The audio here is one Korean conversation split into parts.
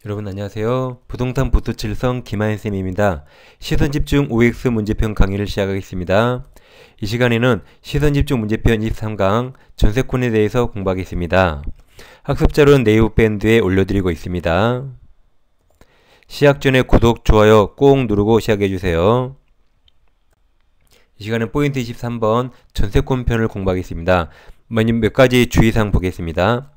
여러분 안녕하세요. 부동산 보수칠성 김하연쌤입니다. 시선집중 OX 문제편 강의를 시작하겠습니다. 이 시간에는 시선집중 문제편 23강 전세권에 대해서 공부하겠습니다. 학습자료는 네이버 밴드에 올려드리고 있습니다. 시작 전에 구독, 좋아요 꼭 누르고 시작해주세요. 이 시간은 포인트 23번 전세권 편을 공부하겠습니다. 먼저 몇 가지 주의사항 보겠습니다.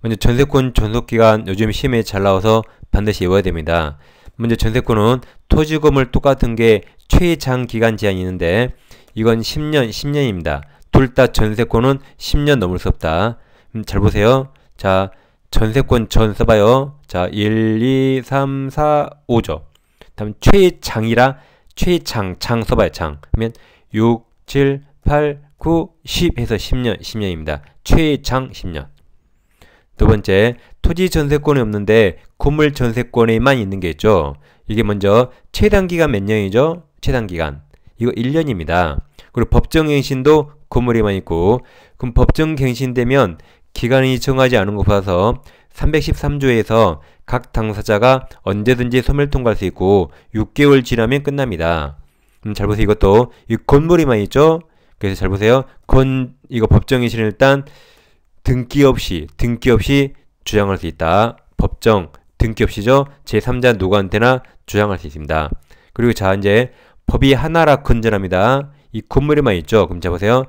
먼저 전세권 존속기간 요즘 시험에 잘 나와서 반드시 외워야 됩니다. 먼저 전세권은 토지 건물 똑같은 게 최장기간 제한이 있는데 이건 10년입니다. 둘 다 전세권은 10년 넘을 수 없다. 잘 보세요. 자, 전세권 전 써봐요. 자, 1, 2, 3, 4, 5죠. 다음 최장이라 장 써봐요. 장. 그러면 6, 7, 8, 9, 10 해서 10년입니다. 최장 10년. 두 번째, 토지 전세권이 없는데 건물 전세권에만 있는 게 있죠. 이게 먼저 최단기간 몇 년이죠? 최단기간. 이거 1년입니다. 그리고 법정갱신도 건물에만 있고, 그럼 법정갱신되면 기간이 정하지 않은 거 봐서 313조에서 각 당사자가 언제든지 소멸 통과할 수 있고 6개월 지나면 끝납니다. 잘 보세요. 이것도 이 건물에만 있죠? 그래서 잘 보세요. 이거 법정갱신은 일단 등기 없이 주장할 수 있다. 법정 등기 없이죠. 제3자 누구한테나 주장할 수 있습니다. 그리고 자, 이제 법이 하나라 건전합니다. 이 건물에만 있죠. 그럼 자 보세요.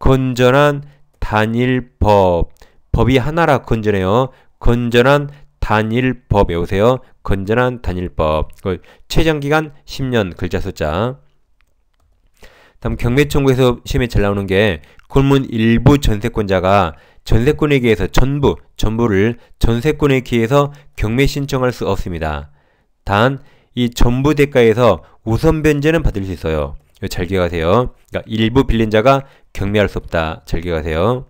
건전한 단일법. 법이 하나라 건전해요. 건전한 단일법 외우세요. 건전한 단일법. 최장기간 10년 글자 숫자. 다음 경매청구에서 시험에 잘 나오는 게 건물 일부 전세권자가 전세권에 기해서 전부를 전세권에 기해서 경매 신청할 수 없습니다. 단 이 전부 대가에서 우선 변제는 받을 수 있어요. 이거 잘 기억하세요. 그러니까 일부 빌린 자가 경매할 수 없다. 잘 기억하세요.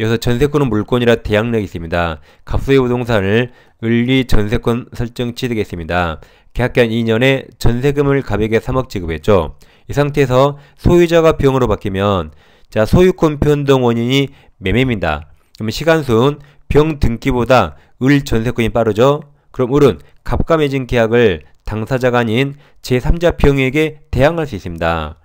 이어서 전세권은 물권이라 대항력이 있습니다. 갑소의 부동산을 을리 전세권 설정 취득했습니다. 계약기한 2년에 전세금을 갑에게 3억 지급했죠. 이 상태에서 소유자가 병으로 바뀌면 자, 소유권 변동 원인이 매매입니다. 그러면 시간순 병 등기보다 을 전세권이 빠르죠. 그럼 을은 갑과 맺은 계약을 당사자가 아닌 제3자 병에게 대항할 수 있습니다.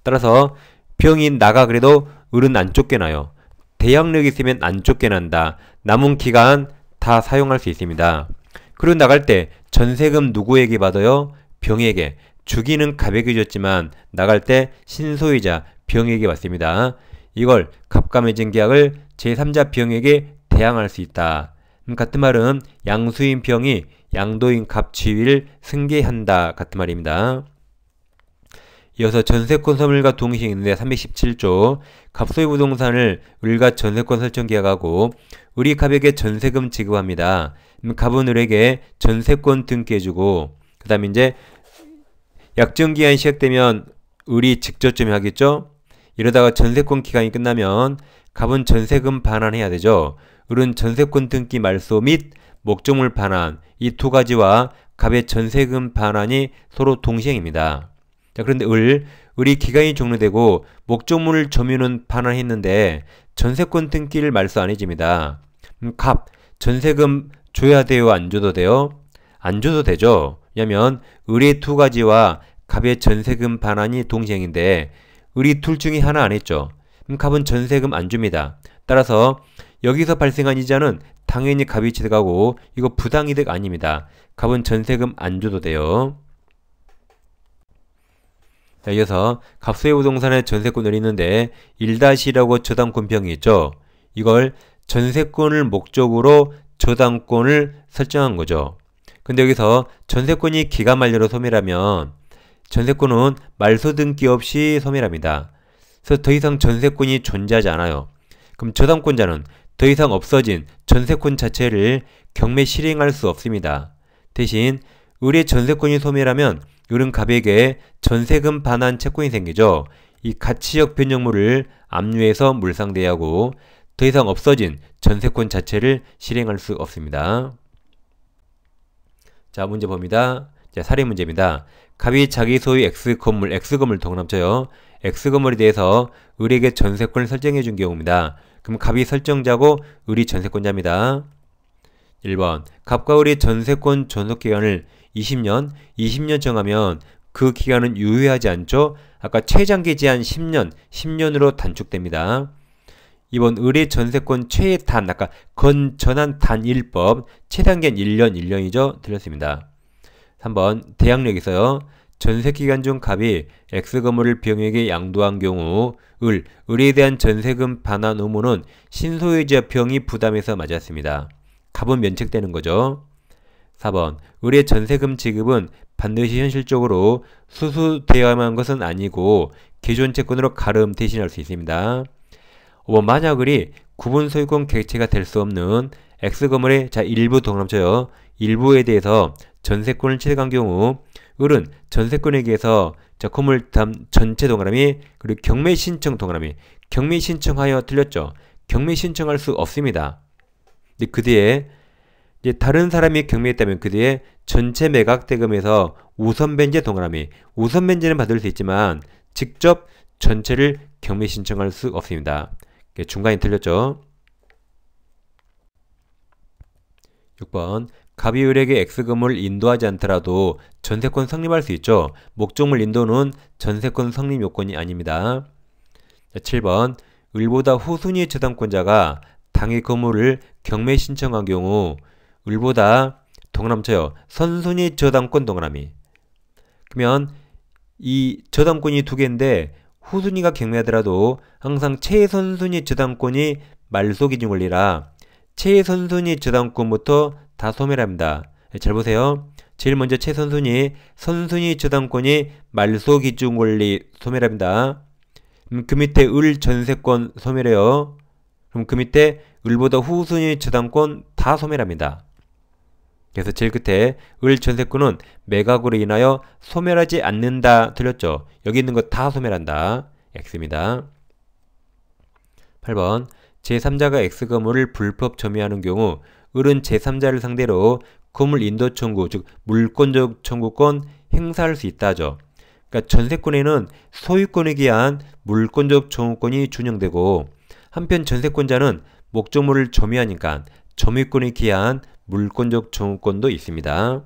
따라서 병이 나가 그래도 을은 안 쫓겨나요. 대항력이 있으면 안 쫓겨난다. 남은 기간 다 사용할 수 있습니다. 그리고 나갈 때 전세금 누구에게 받아요? 병에게. 주기는 갑에게 줬지만 나갈 때 신소유자 병에게 받습니다. 이걸 갑과 맺은 계약을 제3자 병에게 대항할 수 있다. 같은 말은 양수인 병이 양도인 갑 지위를 승계한다. 같은 말입니다. 이어서 전세권 소멸과 동시에 있는데 317조 갑소유 부동산을 을과 전세권 설정 계약하고 을이 갑에게 전세금 지급합니다. 갑은 을에게 전세권 등기해주고 그 다음에 이제 약정기한이 시작되면 을이 직접 좀 하겠죠? 이러다가 전세권 기간이 끝나면 갑은 전세금 반환해야 되죠. 을은 전세권 등기 말소 및 목적물 반환 이 두 가지와 갑의 전세금 반환이 서로 동시행입니다. 자, 그런데 을이 기간이 종료되고 목적물 점유는 반환했는데 전세권 등기를 말소 안 해줍니다. 갑 전세금 줘야 돼요? 안 줘도 돼요? 안 줘도 되죠. 왜냐면 을의 두 가지와 갑의 전세금 반환이 동시행인데 을이 둘 중에 하나 안 했죠. 그럼 갑은 전세금 안 줍니다. 따라서 여기서 발생한 이자는 당연히 갑이 취득하고 이거 부당이득 아닙니다. 갑은 전세금 안 줘도 돼요. 자, 이어서 갑소유 부동산에 전세권을 있는데 1-1라고 저당권평이 있죠. 이걸 전세권을 목적으로 저당권을 설정한 거죠. 근데 여기서 전세권이 기간 만료로 소멸하면 전세권은 말소 등기 없이 소멸합니다. 그래서 더 이상 전세권이 존재하지 않아요. 그럼 저당권자는 더 이상 없어진 전세권 자체를 경매 실행할 수 없습니다. 대신 을의 전세권이 소멸하면 을은 갑에게 전세금 반환 채권이 생기죠. 이 가치적 변형물을 압류해서 물상대하고 더 이상 없어진 전세권 자체를 실행할 수 없습니다. 자, 문제 봅니다. 자, 사례 문제입니다. 갑이 자기 소유 X건물 동남쳐요. X건물에 대해서 을에게 전세권을 설정해 준 경우입니다. 그럼 갑이 설정자고 을이 전세권자입니다. 1번 갑과 을의 전세권 존속기간을 20년, 20년 정하면 그 기간은 유효하지 않죠? 아까 최장기 제한 10년, 10년으로 단축됩니다. 2번 을의 전세권 최단, 아까 건전한 단일법 최단기간 1년, 1년이죠? 틀렸습니다. 3번 대항력에서요. 전세기간 중 갑이 X건물을 병에게 양도한 경우 을에 대한 전세금 반환 의무는 신소유자 병이 부담해서 맞았습니다. 갑은 면책되는 거죠. 4번 을의 전세금 지급은 반드시 현실적으로 수수되어야만 한 것은 아니고 기존 채권으로 가름 대신할 수 있습니다. 5번 만약 을이 구분 소유권 객체가 될 수 없는 X건물의 일부 동남처요. 일부에 대해서 전세권을 취득한 경우 을은 전세권에 의해서 건물 전체 동그라미 그리고 경매 신청 동그라미 경매 신청하여 틀렸죠. 경매 신청할 수 없습니다. 근데 그 뒤에 이제 다른 사람이 경매했다면 그 뒤에 전체 매각 대금에서 우선 변제 동그라미 우선 변제는 받을 수 있지만 직접 전체를 경매 신청할 수 없습니다. 중간이 틀렸죠. 6번 갑이 을에게 X금을 인도하지 않더라도 전세권 성립할 수 있죠. 목적물 인도는 전세권 성립 요건이 아닙니다. 7번 을보다 후순위 저당권자가 당의 건물을 경매 신청한 경우 을보다 동남처요. 선순위 저당권 동그라미 그러면 이 저당권이 두 개인데 후순위가 경매하더라도 항상 최선순위 저당권이 말소기준 권리라 최선순위 저당권부터 다 소멸합니다. 잘 보세요. 제일 먼저 최선순위, 선순위 저당권이 말소기준 권리 소멸합니다. 그 밑에 을 전세권 소멸해요. 그럼 그 밑에 을보다 후순위 저당권 다 소멸합니다. 그래서 제일 끝에 을 전세권은 매각으로 인하여 소멸하지 않는다 틀렸죠. 여기 있는 거 다 소멸한다. X입니다. 8번 제3자가 X건물을 불법 점유하는 경우 을은 제3자를 상대로 건물 인도 청구, 즉 물권적 청구권 행사할 수 있다죠. 그러니까 전세권에는 소유권에 기한 물권적 청구권이 준용되고 한편 전세권자는 목적물을 점유하니까 점유권에 기한 물권적 청구권도 있습니다.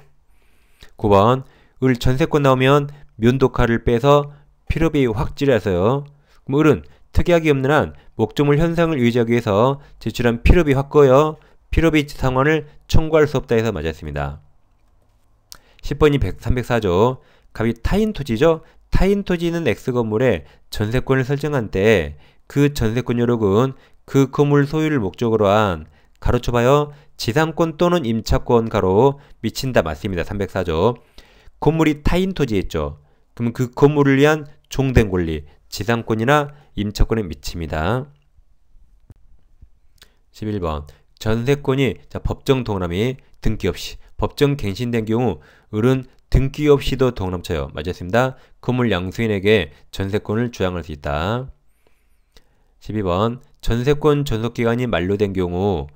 9번 을 전세권 나오면 면도칼을 빼서 필요비 확지를 해서요. 그럼 을은 특이하게 없는 한 목적물 현상을 유지하기 위해서 제출한 필요비 확거요. 필요비 상환을 청구할 수 없다 해서 맞았습니다. 10번이 304조. 갑이 타인 토지죠. 타인 토지는 X건물에 전세권을 설정한 때 그 전세권 요력은 그 건물 소유를 목적으로 한 가로쳐봐요. 지상권 또는 임차권 가로 미친다 맞습니다. 304조. 건물이 타인 토지였죠. 그러면 그 건물을 위한 종된 권리 지상권이나 임차권에 미칩니다. 11번 전세권이 법정 동남이 등기 없이 법정 갱신된 경우 을은 등기 없이도 동남쳐요. 맞았습니다. 건물 양수인에게 전세권을 주장할 수 있다. 12번 전세권 존속기간이 만료된 경우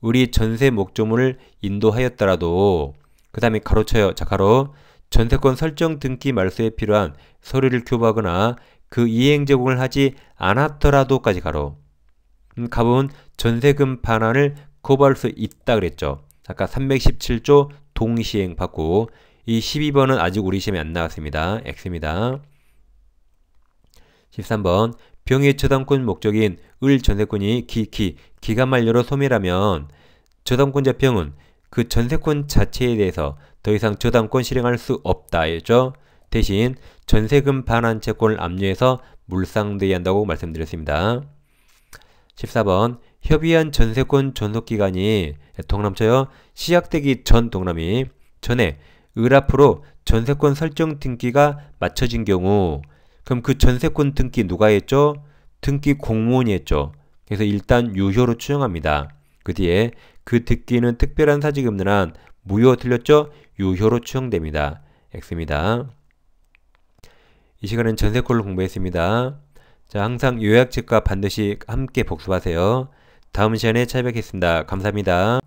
을이 전세 목적물을 인도하였더라도 그 다음에 가로쳐요. 자 가로 전세권 설정 등기 말소에 필요한 서류를 교부하거나 그 이행 제공을 하지 않았더라도까지 가로 갑은 전세금 반환을 거부할 수 있다 그랬죠. 아까 317조 동시행 받고 이 12번은 아직 우리 시험에 안 나왔습니다. X입니다. 13번 병의 저당권 목적인 을 전세권이 기간 만료로 소멸하면 저당권자 병은 그 전세권 자체에 대해서 더 이상 저당권 실행할 수 없다 했죠. 대신 전세금 반환 채권을 압류해서 물상대야 한다고 말씀드렸습니다. 14번 협의한 전세권 존속기간이 동남처요. 시작되기 전 동남이 전에 을 앞으로 전세권 설정 등기가 맞춰진 경우 그럼 그 전세권 등기 누가 했죠? 등기 공무원이 했죠. 그래서 일단 유효로 추정합니다. 그 뒤에 그 등기는 특별한 사직이 없는 한 무효 틀렸죠? 유효로 추정됩니다. X입니다. 이 시간은 전세권을 공부했습니다. 자, 항상 요약책과 반드시 함께 복습하세요. 다음 시간에 찾아뵙겠습니다. 감사합니다.